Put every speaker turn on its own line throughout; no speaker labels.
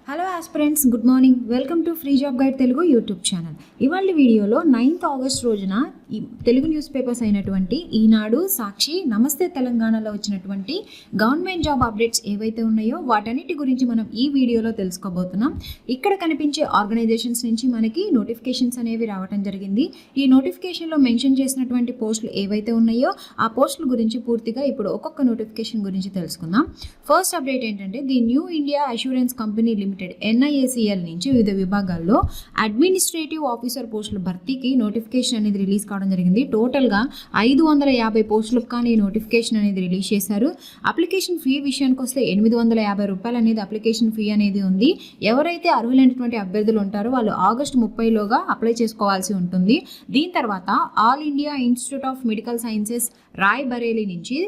Hello aspirants, good morning. Welcome to free job guide Telugu YouTube channel. ఇవాళ వీడియోలో 9th August రోజున ఈ Telugu news papers అయినటువంటి ఈనాడు, సాక్షి, నమస్తే తెలంగాణలో వచ్చినటువంటి గవర్నమెంట్ జాబ్ అప్డేట్స్ ఏవైతే ఉన్నాయో వాటన్నిటి గురించి మనం ఈ వీడియోలో తెలుసుకోబోతున్నాం. ఇక్కడ కనిపించే ఆర్గనైజేషన్స్ నుంచి మనకి నోటిఫికేషన్స్ అనేవి రావడం జరిగింది. ఈ నోటిఫికేషన్లో మెన్షన్ చేసినటువంటి పోస్టులు ఏవైతే ఉన్నాయో ఆ పోస్టుల గురించి పూర్తిగా ఇప్పుడు ఒక్కొక్క నోటిఫికేషన్ గురించి తెలుసుకుందాం. ఫస్ట్ అప్డేట్ ఏంటంటే the new India assurance company limited NIACL నుంచి వివిధ విభాగాల్లో అడ్మినిస్ట్రేటివ్ ఆఫీసర్ పోస్టుల భర్తీకి నోటిఫికేషన్ అనేది రిలీజ్ కావడం జరిగింది. టోటల్గా 550 పోస్టులకు కానీ నోటిఫికేషన్ అనేది రిలీజ్ చేశారు. అప్లికేషన్ ఫీ విషయానికి వస్తే 850 రూపాయలు అనేది అప్లికేషన్ ఫీ అనేది ఉంది. ఎవరైతే అర్హులైనటువంటి అభ్యర్థులు ఉంటారో వాళ్ళు ఆగస్టు 30లోగా అప్లై చేసుకోవాల్సి ఉంటుంది. దీని తర్వాత All India Institute of Medical Sciences Rae Bareli నుంచి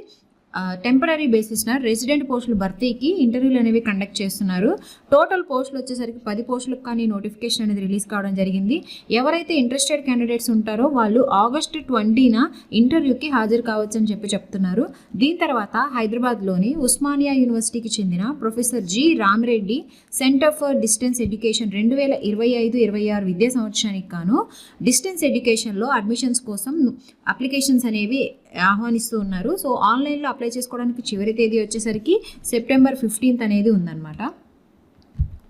టెంపరీ బేసిస్న రెసిడెంట్ పోస్టుల భర్తీకి ఇంటర్వ్యూలు అనేవి కండక్ట్ చేస్తున్నారు. టోటల్ పోస్టులు వచ్చేసరికి 10 పోస్టులకు కానీ నోటిఫికేషన్ అనేది రిలీజ్ కావడం జరిగింది. ఎవరైతే ఇంట్రెస్టెడ్ క్యాండిడేట్స్ ఉంటారో వాళ్ళు ఆగస్టు 20న ఇంటర్వ్యూకి హాజరు కావచ్చు అని చెప్తున్నారు. దీని తర్వాత హైదరాబాద్లోని ఉస్మానియా యూనివర్సిటీకి చెందిన professor G Rama Reddy centre for distance education 2025-26 విద్యా సంవత్సరానికి గాను డిస్టెన్స్ ఎడ్యుకేషన్లో అడ్మిషన్స్ కోసం అప్లికేషన్స్ అనేవి ఆహ్వానిస్తూ ఉన్నారు. సో ఆన్లైన్లో అప్లై చేసుకోవడానికి చివరి తేదీ వచ్చేసరికి సెప్టెంబర్ 15 అనేది ఉందన్నమాట.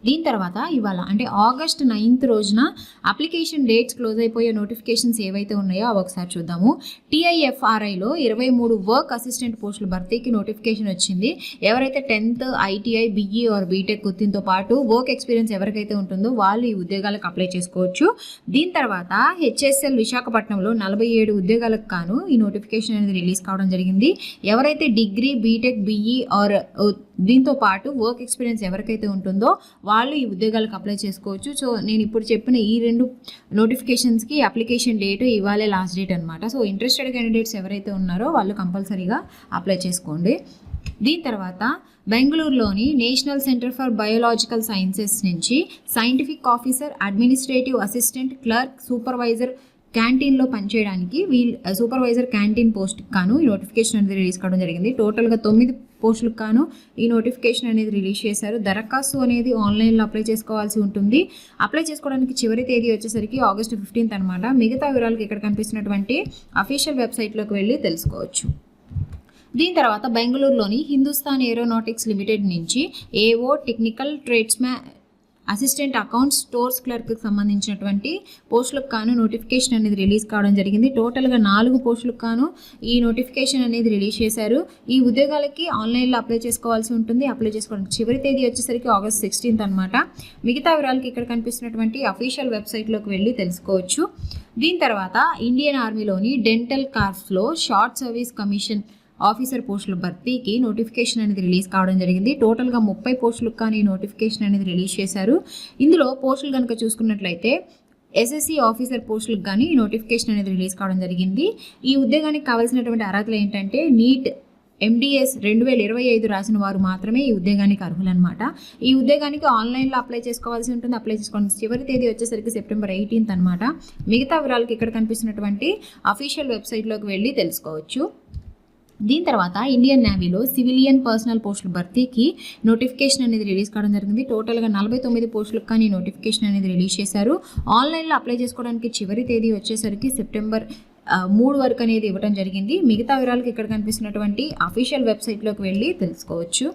దీని తర్వాత ఇవాళ అంటే ఆగస్ట్ 9th రోజున అప్లికేషన్ డేట్స్ క్లోజ్ అయిపోయే నోటిఫికేషన్స్ ఏవైతే ఉన్నాయో అవి ఒకసారి చూద్దాము. TIFRIలో 23 వర్క్ అసిస్టెంట్ పోస్టుల భర్తీకి నోటిఫికేషన్ వచ్చింది. ఎవరైతే 10th ITI BE or BTech గుర్తింతో పాటు వర్క్ ఎక్స్పీరియన్స్ ఎవరికైతే ఉంటుందో వాళ్ళు ఈ ఉద్యోగాలకు అప్లై చేసుకోవచ్చు. దీని తర్వాత HSL విశాఖపట్నంలో 47 ఉద్యోగాలకు గాను ఈ నోటిఫికేషన్ అనేది రిలీజ్ కావడం జరిగింది. ఎవరైతే డిగ్రీ బీటెక్ BE ఆర్ దీంతో పాటు వర్క్ ఎక్స్పీరియన్స్ ఎవరికైతే ఉంటుందో వాళ్ళు ఈ ఉద్యోగాలకు అప్లై చేసుకోవచ్చు. సో నేను ఇప్పుడు చెప్పిన ఈ 2 నోటిఫికేషన్స్కి అప్లికేషన్ డేట్ ఇవాళే లాస్ట్ డేట్ అనమాట. సో ఇంట్రెస్టెడ్ క్యాండిడేట్స్ ఎవరైతే ఉన్నారో వాళ్ళు కంపల్సరీగా అప్లై చేసుకోండి. దీని తర్వాత బెంగళూరులోని national centre for biological sciences నుంచి scientific officer, administrative assistant, clerk, supervisor క్యాంటీన్లో పనిచేయడానికి సూపర్వైజర్ క్యాంటీన్ పోస్ట్కి గాను ఈ నోటిఫికేషన్ అనేది రిలీజ్ కావడం జరిగింది. టోటల్గా 9 పోస్టులకు గాను ఈ నోటిఫికేషన్ అనేది రిలీజ్ చేశారు. దరఖాస్తు అనేది ఆన్లైన్లో అప్లై చేసుకోవాల్సి ఉంటుంది. అప్లై చేసుకోవడానికి చివరి తేదీ వచ్చేసరికి ఆగస్టు 15 అనమాట. మిగతా వివరాలకు ఇక్కడ కనిపిస్తున్నటువంటి అఫీషియల్ వెబ్సైట్లోకి వెళ్ళి తెలుసుకోవచ్చు. దీని తర్వాత బెంగళూరులోని హిందుస్థాన్ ఏరోనాటిక్స్ లిమిటెడ్ నుంచి AO technical tradesman assistant accounts stores క్లర్క్కి సంబంధించినటువంటి పోస్టులకు గాను నోటిఫికేషన్ అనేది రిలీజ్ కావడం జరిగింది. టోటల్గా 4 పోస్టులకు గాను ఈ నోటిఫికేషన్ అనేది రిలీజ్ చేశారు. ఈ ఉద్యోగాలకి ఆన్లైన్లో అప్లై చేసుకోవాల్సి ఉంటుంది. అప్లై చేసుకోవడానికి చివరి తేదీ వచ్చేసరికి ఆగస్ట్ 16 అనమాట. మిగతా వివరాలకి ఇక్కడ కనిపిస్తున్నటువంటి అఫీషియల్ వెబ్సైట్లోకి వెళ్ళి తెలుసుకోవచ్చు. దీని తర్వాత ఇండియన్ ఆర్మీలోని డెంటల్ కార్ప్స్లో షార్ట్ సర్వీస్ కమిషన్ ఆఫీసర్ పోస్టుల భర్తీకి నోటిఫికేషన్ అనేది రిలీజ్ కావడం జరిగింది. టోటల్గా 30 పోస్టులకు కానీ నోటిఫికేషన్ అనేది రిలీజ్ చేశారు. ఇందులో పోస్టులు కనుక చూసుకున్నట్లయితే SSC ఆఫీసర్ పోస్టులకు కానీ ఈ నోటిఫికేషన్ అనేది రిలీజ్ కావడం జరిగింది. ఈ ఉద్యోగానికి కావాల్సినటువంటి అర్హతలు ఏంటంటే నీట్ MDS 2025 రాసిన వారు మాత్రమే ఈ ఉద్యోగానికి అర్హులన్నమాట. ఈ ఉద్యోగానికి ఆన్లైన్లో అప్లై చేసుకోవాల్సి ఉంటుంది. అప్లై చేసుకోవడానికి చివరి తేదీ వచ్చేసరికి సెప్టెంబర్ 18 అనమాట. మిగతా వివరాలకు ఇక్కడ కనిపిస్తున్నటువంటి అఫీషియల్ వెబ్సైట్లోకి వెళ్ళి తెలుసుకోవచ్చు. దీని తర్వాత ఇండియన్ నేవీలో సివిలియన్ పర్సనల్ పోస్టుల భర్తీకి నోటిఫికేషన్ అనేది రిలీజ్ కావడం జరిగింది. టోటల్గా 49 పోస్టులకు కానీ నోటిఫికేషన్ అనేది రిలీజ్ చేశారు. ఆన్లైన్లో అప్లై చేసుకోవడానికి చివరి తేదీ వచ్చేసరికి సెప్టెంబర్ 3 వరకు అనేది ఇవ్వడం జరిగింది. మిగతా వివరాలకు ఇక్కడ కనిపిస్తున్నటువంటి అఫీషియల్ వెబ్సైట్లోకి వెళ్ళి తెలుసుకోవచ్చు.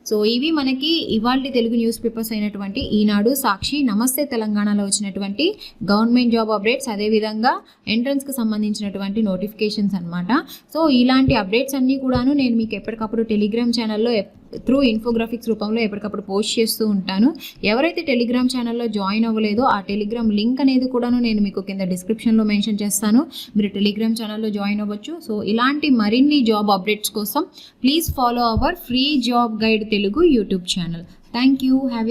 సో ఇవి మనకి ఇవాళ తెలుగు న్యూస్ పేపర్స్ అయినటువంటి ఈనాడు, సాక్షి, నమస్తే తెలంగాణలో వచ్చినటువంటి గవర్నమెంట్ జాబ్ అప్డేట్స్, అదేవిధంగా ఎంట్రన్స్కి సంబంధించినటువంటి నోటిఫికేషన్స్ అనమాట. సో ఇలాంటి అప్డేట్స్ అన్నీ కూడాను నేను మీకు ఎప్పటికప్పుడు టెలిగ్రామ్ ఛానల్లో త్రూ ఇన్ఫోగ్రాఫిక్స్ రూపంలో ఎప్పటికప్పుడు పోస్ట్ చేస్తూ ఉంటాను. ఎవరైతే టెలిగ్రామ్ ఛానల్లో జాయిన్ అవ్వలేదో ఆ టెలిగ్రామ్ లింక్ అనేది కూడాను నేను మీకు కింద డిస్క్రిప్షన్లో మెన్షన్ చేస్తాను. మీరు టెలిగ్రామ్ ఛానల్లో జాయిన్ అవ్వచ్చు. సో ఇలాంటి మరిన్ని జాబ్ అప్డేట్స్ కోసం please follow our free job guide Telugu YouTube channel. Thank you. Have